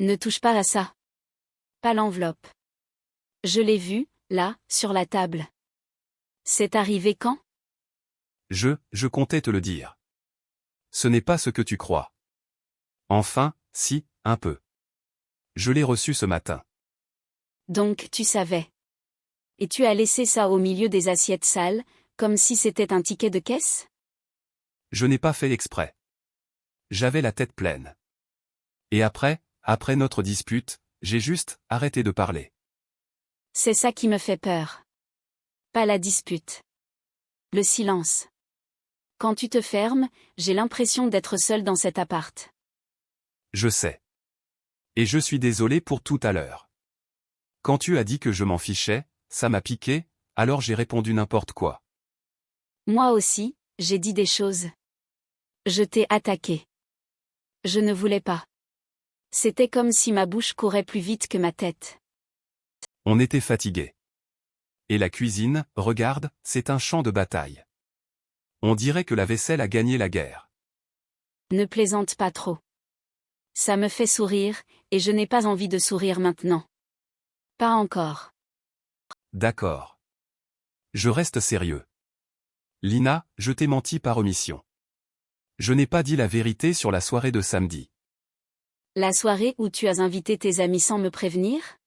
Ne touche pas à ça. Pas l'enveloppe. Je l'ai vue, là, sur la table. C'est arrivé quand? Je comptais te le dire. Ce n'est pas ce que tu crois. Enfin, si, un peu. Je l'ai reçu ce matin. Donc tu savais. Et tu as laissé ça au milieu des assiettes sales, comme si c'était un ticket de caisse? Je n'ai pas fait exprès. J'avais la tête pleine. Et après notre dispute, j'ai juste arrêté de parler. C'est ça qui me fait peur. Pas la dispute. Le silence. Quand tu te fermes, j'ai l'impression d'être seule dans cet appart. Je sais. Et je suis désolé pour tout à l'heure. Quand tu as dit que je m'en fichais, ça m'a piqué, alors j'ai répondu n'importe quoi. Moi aussi, j'ai dit des choses. Je t'ai attaqué. Je ne voulais pas. C'était comme si ma bouche courait plus vite que ma tête. On était fatigués. Et la cuisine, regarde, c'est un champ de bataille. On dirait que la vaisselle a gagné la guerre. Ne plaisante pas trop. Ça me fait sourire, et je n'ai pas envie de sourire maintenant. Pas encore. D'accord. Je reste sérieux. Lina, je t'ai menti par omission. Je n'ai pas dit la vérité sur la soirée de samedi. La soirée où tu as invité tes amis sans me prévenir?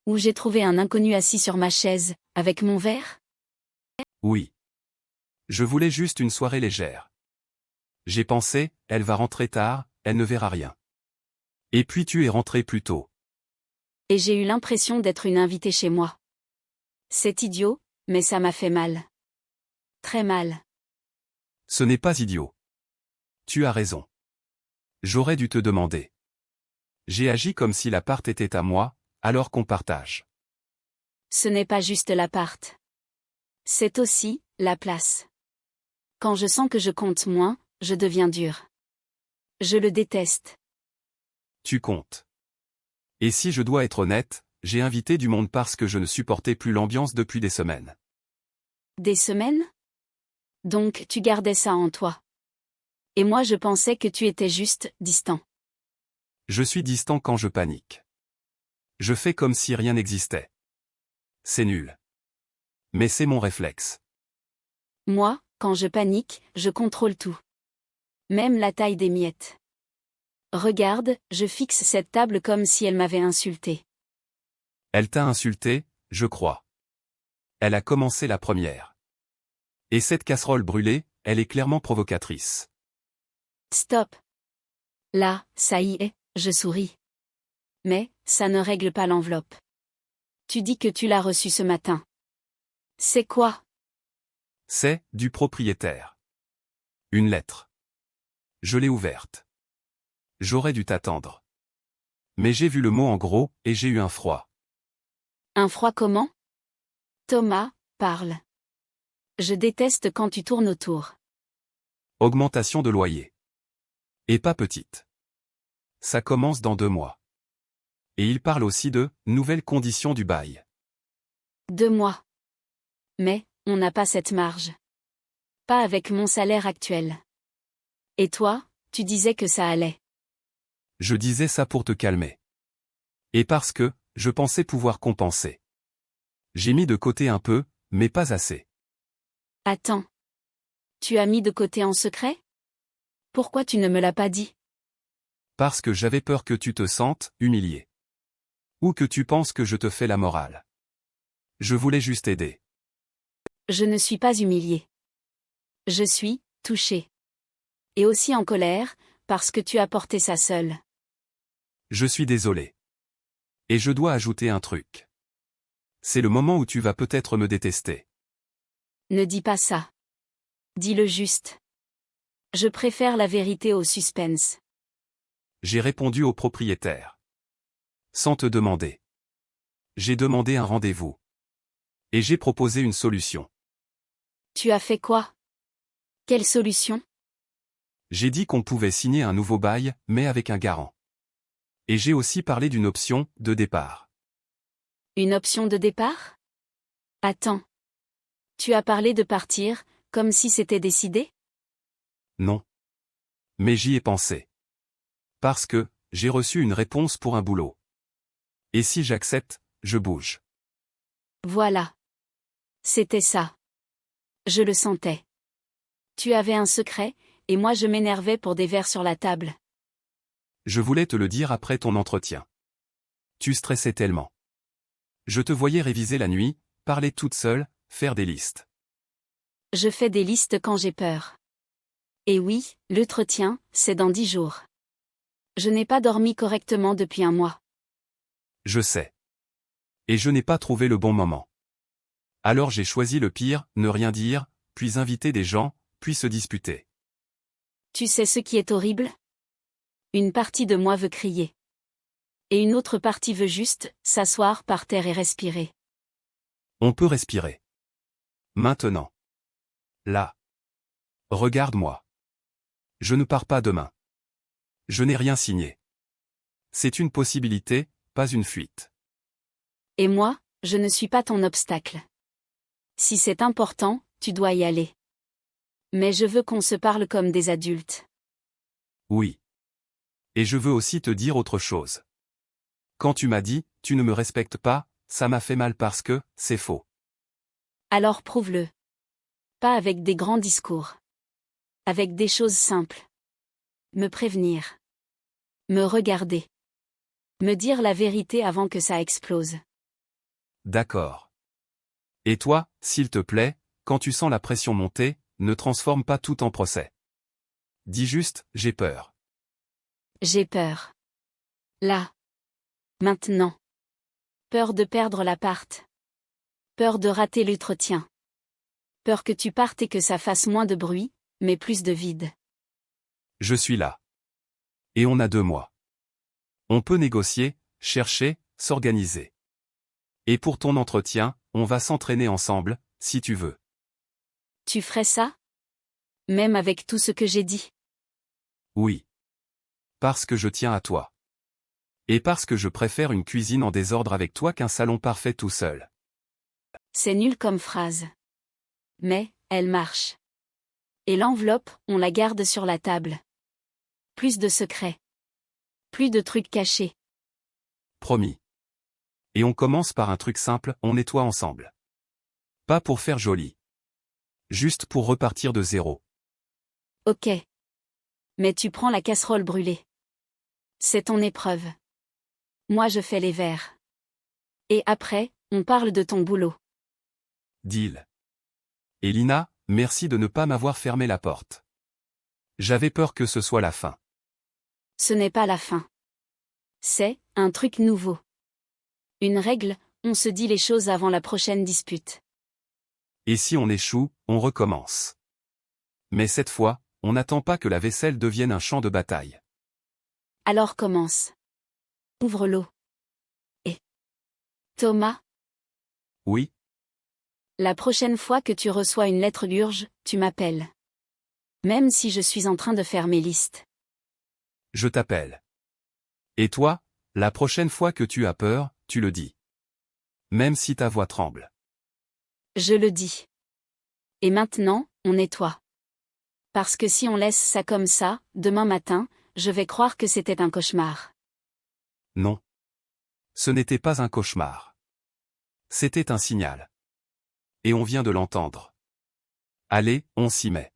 Où j'ai trouvé un inconnu assis sur ma chaise, avec mon verre? Oui. Je voulais juste une soirée légère. J'ai pensé, elle va rentrer tard, elle ne verra rien. Et puis tu es rentré plus tôt. Et j'ai eu l'impression d'être une invitée chez moi. C'est idiot, mais ça m'a fait mal. Très mal. Ce n'est pas idiot. Tu as raison. J'aurais dû te demander. J'ai agi comme si l'appart était à moi, alors qu'on partage. Ce n'est pas juste l'appart. C'est aussi la place. Quand je sens que je compte moins, je deviens dur. Je le déteste. Tu comptes. Et si je dois être honnête, j'ai invité du monde parce que je ne supportais plus l'ambiance depuis des semaines. Des semaines? Donc tu gardais ça en toi. Et moi je pensais que tu étais juste distant. Je suis distant quand je panique. Je fais comme si rien n'existait. C'est nul. Mais c'est mon réflexe. Moi, quand je panique, je contrôle tout. Même la taille des miettes. Regarde, je fixe cette table comme si elle m'avait insulté. Elle t'a insulté, je crois. Elle a commencé la première. Et cette casserole brûlée, elle est clairement provocatrice. Stop. Là, ça y est, je souris. Mais, ça ne règle pas l'enveloppe. Tu dis que tu l'as reçue ce matin. C'est quoi? C'est du propriétaire. Une lettre. Je l'ai ouverte. J'aurais dû t'attendre. Mais j'ai vu le mot en gros, et j'ai eu un froid. Un froid comment? Thomas, parle. Je déteste quand tu tournes autour. Augmentation de loyer. Et pas petite. Ça commence dans 2 mois. Et il parle aussi de nouvelles conditions du bail. 2 mois. Mais, on n'a pas cette marge. Pas avec mon salaire actuel. Et toi, tu disais que ça allait. Je disais ça pour te calmer. Et parce que, je pensais pouvoir compenser. J'ai mis de côté un peu, mais pas assez. Attends. Tu as mis de côté en secret? Pourquoi tu ne me l'as pas dit? Parce que j'avais peur que tu te sentes humilié. Ou que tu penses que je te fais la morale. Je voulais juste aider. Je ne suis pas humiliée. Je suis touchée. Et aussi en colère, parce que tu as porté ça seule. Je suis désolé. Et je dois ajouter un truc. C'est le moment où tu vas peut-être me détester. Ne dis pas ça. Dis-le juste. Je préfère la vérité au suspense. J'ai répondu au propriétaire. Sans te demander. J'ai demandé un rendez-vous. Et j'ai proposé une solution. Tu as fait quoi? Quelle solution? J'ai dit qu'on pouvait signer un nouveau bail, mais avec un garant. Et j'ai aussi parlé d'une option de départ. Une option de départ? Attends. Tu as parlé de partir, comme si c'était décidé? Non. Mais j'y ai pensé. Parce que, j'ai reçu une réponse pour un boulot. Et si j'accepte, je bouge. Voilà. C'était ça. Je le sentais. Tu avais un secret, et moi je m'énervais pour des verres sur la table. Je voulais te le dire après ton entretien. Tu stressais tellement. Je te voyais réviser la nuit, parler toute seule, faire des listes. Je fais des listes quand j'ai peur. Et oui, l'entretien, c'est dans 10 jours. Je n'ai pas dormi correctement depuis un mois. Je sais. Et je n'ai pas trouvé le bon moment. Alors j'ai choisi le pire, ne rien dire, puis inviter des gens, puis se disputer. Tu sais ce qui est horrible? Une partie de moi veut crier. Et une autre partie veut juste s'asseoir par terre et respirer. On peut respirer. Maintenant. Là. Regarde-moi. Je ne pars pas demain. Je n'ai rien signé. C'est une possibilité, pas une fuite. Et moi, je ne suis pas ton obstacle. Si c'est important, tu dois y aller. Mais je veux qu'on se parle comme des adultes. Oui. Et je veux aussi te dire autre chose. Quand tu m'as dit, tu ne me respectes pas, ça m'a fait mal parce que, c'est faux. Alors prouve-le. Pas avec des grands discours. Avec des choses simples. Me prévenir. Me regarder. Me dire la vérité avant que ça explose. D'accord. Et toi, s'il te plaît, quand tu sens la pression monter, ne transforme pas tout en procès. Dis juste, j'ai peur. J'ai peur. Là. Maintenant. Peur de perdre l'appart. Peur de rater l'entretien. Peur que tu partes et que ça fasse moins de bruit, mais plus de vide. Je suis là. Et on a 2 mois. On peut négocier, chercher, s'organiser. Et pour ton entretien, on va s'entraîner ensemble, si tu veux. Tu ferais ça? Même avec tout ce que j'ai dit. Oui. Parce que je tiens à toi. Et parce que je préfère une cuisine en désordre avec toi qu'un salon parfait tout seul. C'est nul comme phrase. Mais, elle marche. Et l'enveloppe, on la garde sur la table. Plus de secrets. Plus de trucs cachés. Promis. Et on commence par un truc simple, on nettoie ensemble. Pas pour faire joli. Juste pour repartir de zéro. Ok. Mais tu prends la casserole brûlée. C'est ton épreuve. Moi je fais les verres. Et après, on parle de ton boulot. Deal. Et Lina, merci de ne pas m'avoir fermé la porte. J'avais peur que ce soit la fin. Ce n'est pas la fin. C'est un truc nouveau. Une règle, on se dit les choses avant la prochaine dispute. Et si on échoue, on recommence. Mais cette fois, on n'attend pas que la vaisselle devienne un champ de bataille. Alors commence. Ouvre l'eau. Et Thomas, Oui, la prochaine fois que tu reçois une lettre urge, tu m'appelles. Même si je suis en train de faire mes listes. je t'appelle. Et toi, la prochaine fois que tu as peur, tu le dis. Même si ta voix tremble. Je le dis. Et maintenant, on nettoie. Parce que si on laisse ça comme ça, demain matin, je vais croire que c'était un cauchemar. Non. Ce n'était pas un cauchemar. C'était un signal. Et on vient de l'entendre. Allez, on s'y met.